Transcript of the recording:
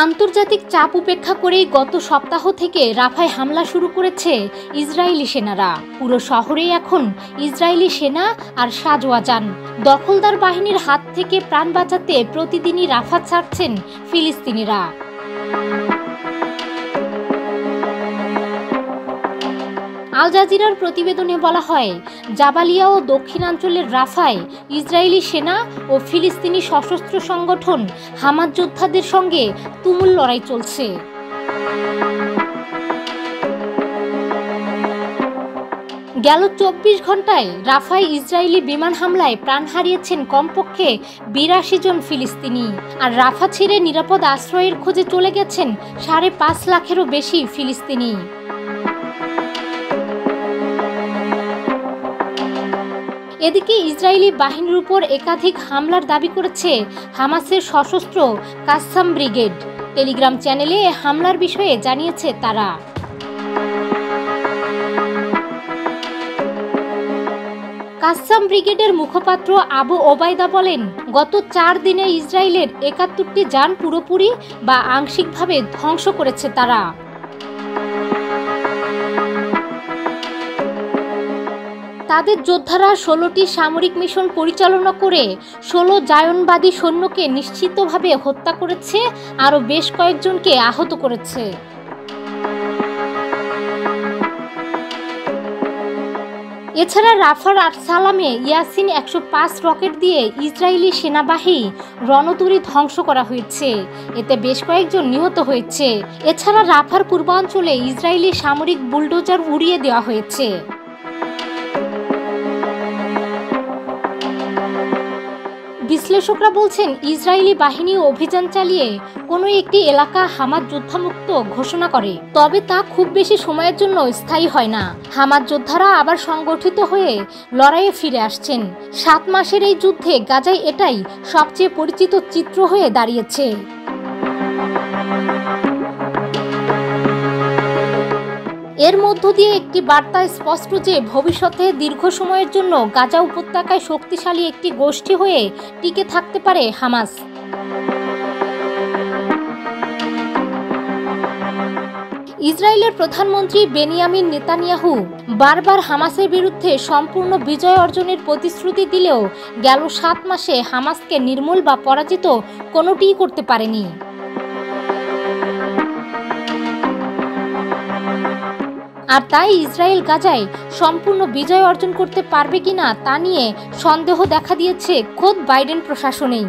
আন্তর্জাতিক চাপ উপেক্ষা করেই গত সপ্তাহ থেকে রাফায় হামলা শুরু করেছে ইসরায়েলি সেনারা। পুরো শহরেই এখন ইসরায়েলি সেনা আর সাজোয়াজান। দখলদার বাহিনীর হাত থেকে প্রাণ বাঁচাতে প্রতিদিনই রাফা ছাড়ছেন ফিলিস্তিনিরা। আল জাজিরার প্রতিবেদনে বলা হয়, জাবালিয়া ও দক্ষিণাঞ্চলের রাফায় ইসরায়েলি সেনা ও ফিলিস্তিনি সশস্ত্র সংগঠন হামাস যোদ্ধাদের সঙ্গে তুমুল লড়াই চলছে। গেল ২৪ ঘন্টায় রাফায় ইসরায়েলি বিমান হামলায় প্রাণ হারিয়েছেন কমপক্ষে ৮২ জন ফিলিস্তিনি। আর রাফা ছেড়ে নিরাপদ আশ্রয়ের খোঁজে চলে গেছেন ৫.৫ লাখেরও বেশি ফিলিস্তিনি। এদিকে ইসরায়েলি বাহিনীর উপর একাধিক হামলার দাবি করেছে হামাসের সশস্ত্র কাসাম ব্রিগেড। টেলিগ্রাম চ্যানেলে হামলার বিষয়ে জানিয়েছে তারা। কাসাম ব্রিগেডের মুখপাত্র আবু ওবায়দা বলেন, গত ৪ দিনে ইসরায়েলের ৭১টি যান পুরোপুরি বা আংশিকভাবে ধ্বংস করেছে তারা। তাদের যোদ্ধারা ১৬টি সামরিক মিশন পরিচালনা করে ১৬ জায়নবাদী সৈন্যকে নিশ্চিতভাবে হত্যা করেছে, আরও বেশ কয়েকজনকে আহত করেছে। এছাড়া রাফার আরসালামে ইয়াসিন ১০৫ রকেট দিয়ে ইসরায়েলি সেনাবাহিনী রণতরী ধ্বংস করা হয়েছে, এতে বেশ কয়েকজন নিহত হয়েছে। এছাড়া রাফার পূর্বাঞ্চলে ইসরায়েলি সামরিক বুলডোজার উড়িয়ে দেওয়া হয়েছে। বিশ্লেষকরা বলছেন, ইসরায়েলি বাহিনী অভিযান চালিয়ে কোনো একটি এলাকা হামাস যোদ্ধামুক্ত ঘোষণা করে, তবে তা খুব বেশি সময়ের জন্য স্থায়ী হয় না। হামাস যোদ্ধারা আবার সংগঠিত হয়ে লড়াইয়ে ফিরে আসছেন। ৭ মাসের এই যুদ্ধে গাজায় এটাই সবচেয়ে পরিচিত চিত্র হয়ে দাঁড়িয়েছে। এর মধ্য দিয়ে একটি বার্তা স্পষ্ট যে ভবিষ্যতে দীর্ঘ সময়ের জন্য গাজা উপত্যকায় শক্তিশালী একটি গোষ্ঠী হয়ে টিকে থাকতে পারে হামাস। ইসরায়েলের প্রধানমন্ত্রী বেনিয়ামিন নেতানিয়াহু বারবার হামাসের বিরুদ্ধে সম্পূর্ণ বিজয় অর্জনের প্রতিশ্রুতি দিলেও গেল ৭ মাসে হামাসকে নির্মূল বা পরাজিত কোনোটিই করতে পারেনি। আর তাই ইসরায়েল গাজায় সম্পূর্ণ বিজয় অর্জন করতে পারবে কিনা তা নিয়ে সন্দেহ দেখা দিয়েছে খোদ বাইডেন প্রশাসনেই।